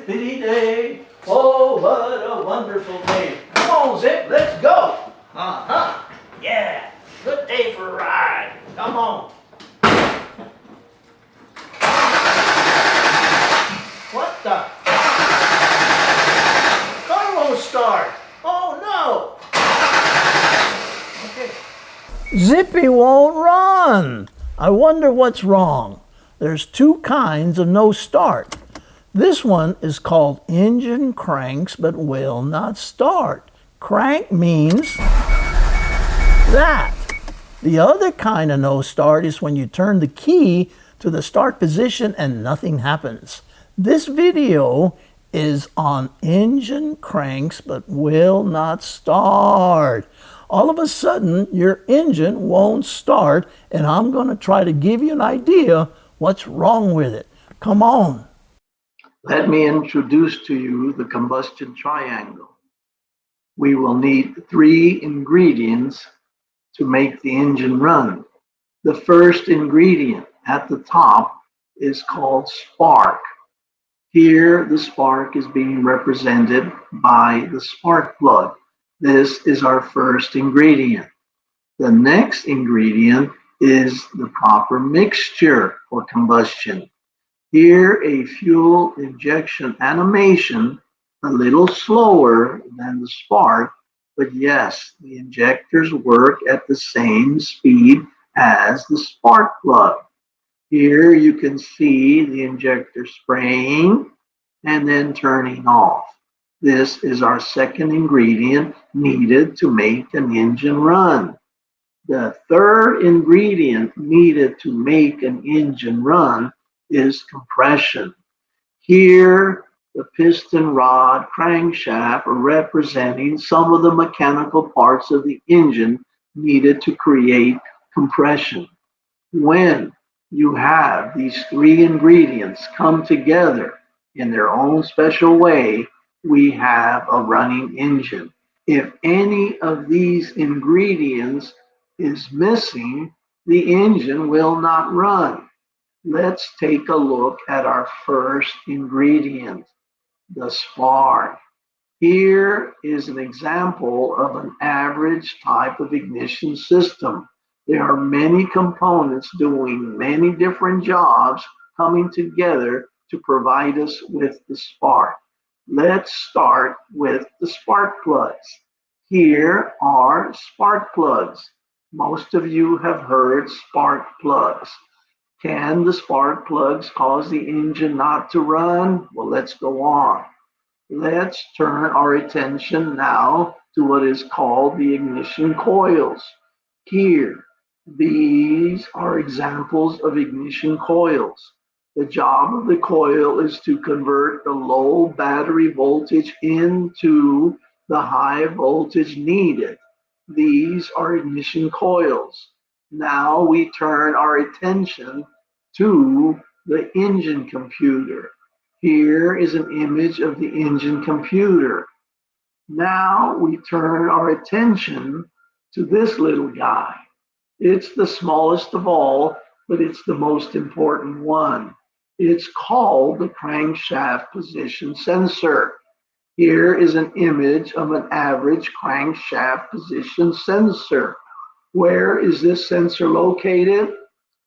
Zippity day. Oh, what a wonderful day. Come on, Zip, let's go. Uh-huh. Yeah, good day for a ride. Come on. What the? Car won't start. Oh, no. Okay. Zippy won't run. I wonder what's wrong. There's two kinds of no start. This one is called engine cranks but will not start. Crank means that. The other kind of no start is when you turn the key to the start position and nothing happens. This video is on engine cranks but will not start. All of a sudden, your engine won't start, and I'm going to try to give you an idea what's wrong with it. Come on. Let me introduce to you the combustion triangle. We will need 3 ingredients to make the engine run. The first ingredient at the top is called spark. Here, the spark is being represented by the spark plug. This is our first ingredient. The next ingredient is the proper mixture for combustion. Here, a fuel injection animation, a little slower than the spark, but yes, the injectors work at the same speed as the spark plug. Here you can see the injector spraying and then turning off. This is our second ingredient needed to make an engine run. The third ingredient needed to make an engine run is compression. Here, the piston rod crankshaft are representing some of the mechanical parts of the engine needed to create compression. When you have these 3 ingredients come together in their own special way, we have a running engine. If any of these ingredients is missing, the engine will not run. Let's take a look at our first ingredient, the spark. Here is an example of an average type of ignition system. There are many components doing many different jobs coming together to provide us with the spark. Let's start with the spark plugs. Here are spark plugs. Most of you have heard spark plugs. Can the spark plugs cause the engine not to run? Well, let's go on. Let's turn our attention now to what is called the ignition coils. Here, these are examples of ignition coils. The job of the coil is to convert the low battery voltage into the high voltage needed. These are ignition coils. Now we turn our attention to the engine computer. Here is an image of the engine computer. Now we turn our attention to this little guy. It's the smallest of all, but it's the most important one. It's called the crankshaft position sensor. Here is an image of an average crankshaft position sensor. Where is this sensor located?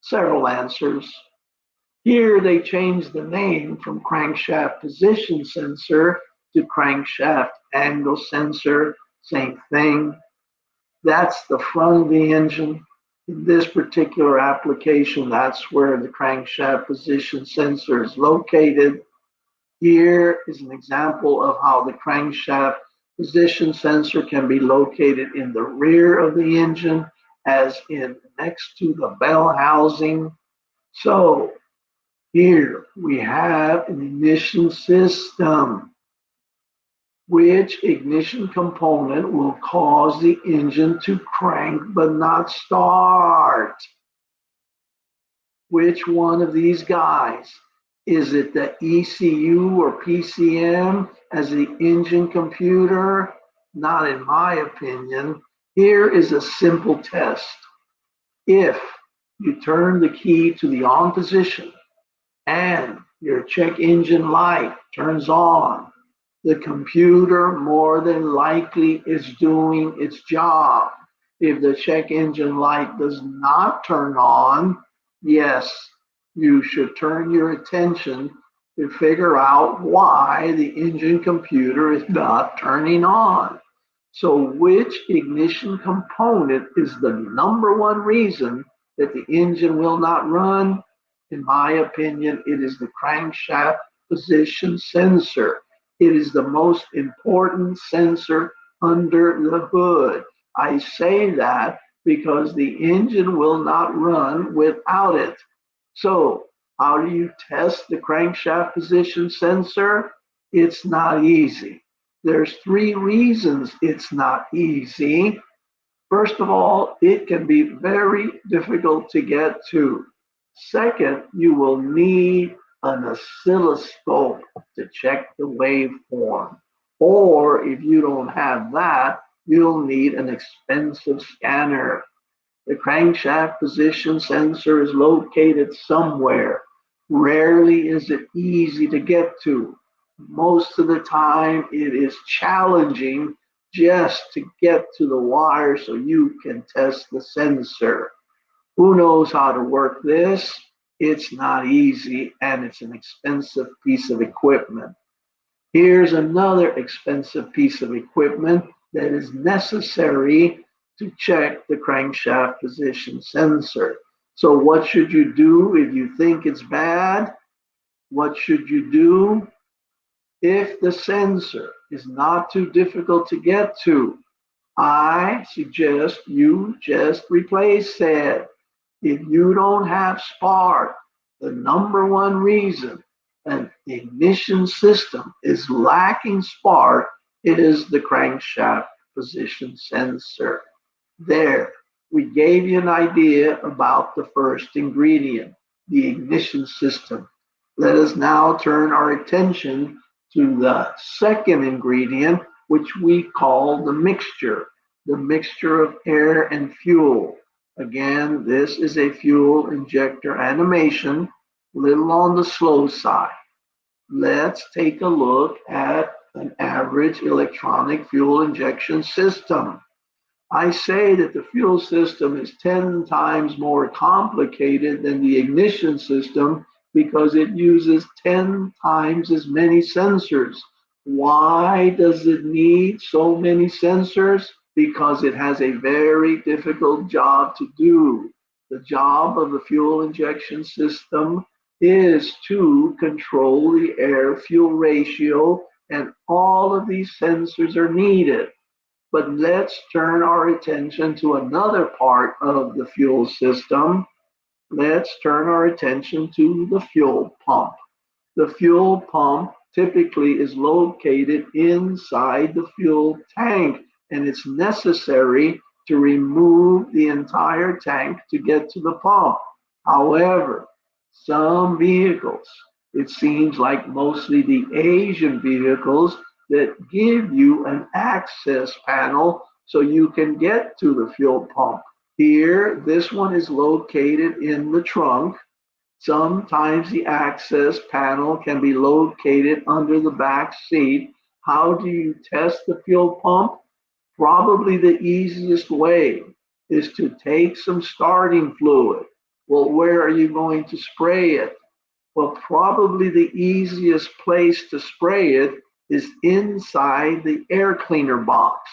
Several answers. Here they changed the name from crankshaft position sensor to crankshaft angle sensor, same thing. That's the front of the engine. In this particular application, that's where the crankshaft position sensor is located. Here is an example of how the crankshaft position sensor can be located in the rear of the engine, as in next to the bell housing. So here we have an ignition system. Which ignition component will cause the engine to crank but not start? Which one of these guys? Is it the ECU or PCM as the engine computer? Not in my opinion. Here is a simple test. If you turn the key to the on position and Your check engine light turns on. The computer more than likely is doing its job. If the check engine light does not turn on, yes, you should turn your attention to figure out why the engine computer is not turning on. So, which ignition component is the number one reason that the engine will not run? In my opinion, it is the crankshaft position sensor. It is the most important sensor under the hood. I say that because the engine will not run without it. So, how do you test the crankshaft position sensor? It's not easy. There's three reasons it's not easy. First of all, it can be very difficult to get to. Second, you will need an oscilloscope to check the waveform. Or if you don't have that, you'll need an expensive scanner. The crankshaft position sensor is located somewhere. Rarely is it easy to get to. Most of the time, it is challenging just to get to the wire so you can test the sensor. Who knows how to work this? It's not easy and it's an expensive piece of equipment. Here's another expensive piece of equipment that is necessary to check the crankshaft position sensor. So, what should you do if you think it's bad? What should you do if the sensor is not too difficult to get to? I suggest you just replace it. If you don't have spark, the number one reason an ignition system is lacking spark is the crankshaft position sensor. There, we gave you an idea about the first ingredient, the ignition system. Let us now turn our attention to the second ingredient, which we call the mixture of air and fuel. Again, this is a fuel injector animation, little on the slow side. Let's take a look at an average electronic fuel injection system. I say that the fuel system is 10 times more complicated than the ignition system because it uses 10 times as many sensors. Why does it need so many sensors? Because it has a very difficult job to do. The job of the fuel injection system is to control the air fuel ratio, and all of these sensors are needed. But let's turn our attention to another part of the fuel system. Let's turn our attention to the fuel pump. The fuel pump typically is located inside the fuel tank, and it's necessary to remove the entire tank to get to the pump. However, some vehicles, it seems like mostly the Asian vehicles, that give you an access panel so you can get to the fuel pump. Here, this one is located in the trunk. Sometimes the access panel can be located under the back seat. How do you test the fuel pump? Probably the easiest way is to take some starting fluid. Well, where are you going to spray it? Well, probably the easiest place to spray it is inside the air cleaner box.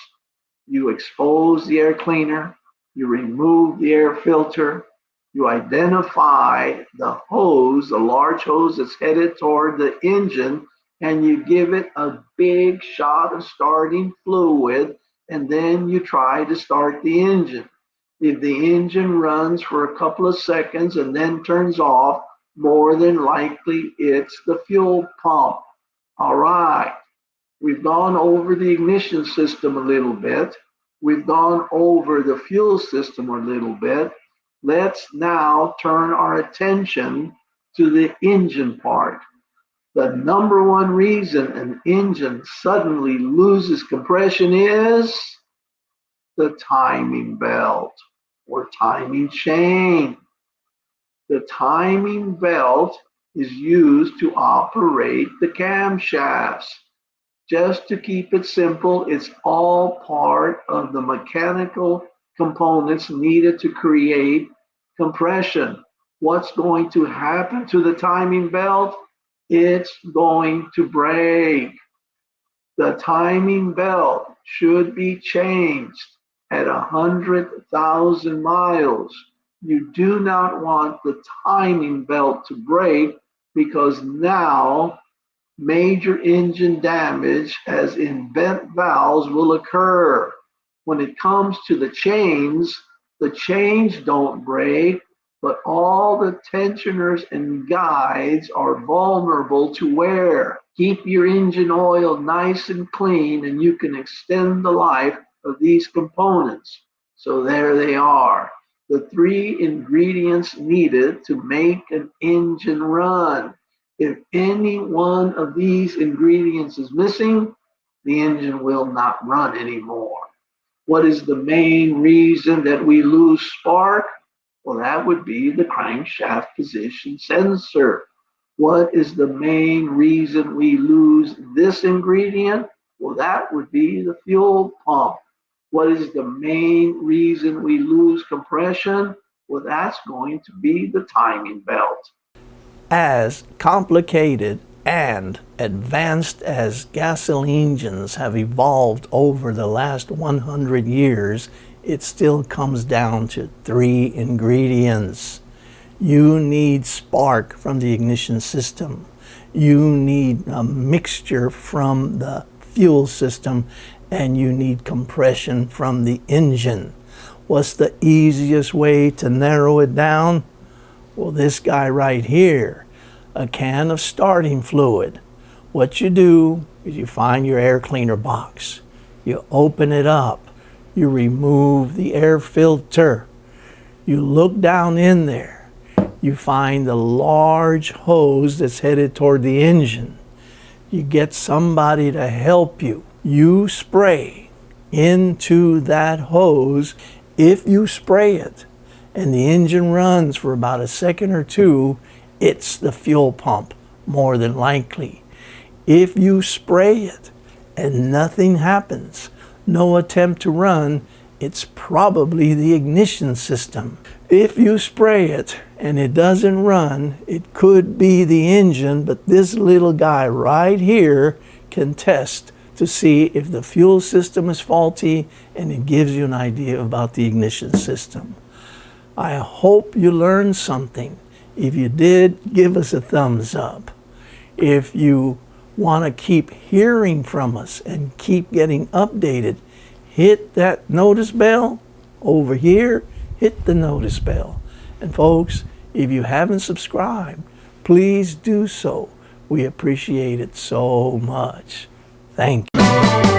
You expose the air cleaner, you remove the air filter, you identify the hose, the large hose that's headed toward the engine, and you give it a big shot of starting fluid, and then you try to start the engine. If the engine runs for a couple of seconds and then turns off, more than likely it's the fuel pump. All right. We've gone over the ignition system a little bit. We've gone over the fuel system a little bit. Let's now turn our attention to the engine part. The number one reason an engine suddenly loses compression is the timing belt or timing chain. The timing belt is used to operate the camshafts. Just to keep it simple, it's all part of the mechanical components needed to create compression. What's going to happen to the timing belt? It's going to break. The timing belt should be changed at 100,000 miles. You do not want the timing belt to break because now major engine damage, as in bent valves, will occur. When it comes to the chains don't break, but all the tensioners and guides are vulnerable to wear. Keep your engine oil nice and clean, and you can extend the life of these components. So there they are, the three ingredients needed to make an engine run. If any one of these ingredients is missing, the engine will not run anymore. What is the main reason that we lose spark? Well, that would be the crankshaft position sensor. What is the main reason we lose this ingredient? Well, that would be the fuel pump. What is the main reason we lose compression? Well, that's going to be the timing belt. As complicated and advanced as gasoline engines have evolved over the last 100 years, it still comes down to three ingredients. You need spark from the ignition system. You need a mixture from the fuel system, and you need compression from the engine. What's the easiest way to narrow it down? Well, this guy right here, a can of starting fluid. What you do is you find your air cleaner box. You open it up. You remove the air filter. You look down in there. You find the large hose that's headed toward the engine. You get somebody to help you. You spray into that hose. If you spray it and the engine runs for about a second or two, it's the fuel pump, more than likely. If you spray it and nothing happens, no attempt to run, it's probably the ignition system. If you spray it and it doesn't run, it could be the engine, but this little guy right here can test to see if the fuel system is faulty, and it gives you an idea about the ignition system. I hope you learned something. If you did, give us a thumbs up. If you want to keep hearing from us and keep getting updated, hit that notice bell over here. Hit the notice bell. And folks, if you haven't subscribed, please do so. We appreciate it so much. Thank you.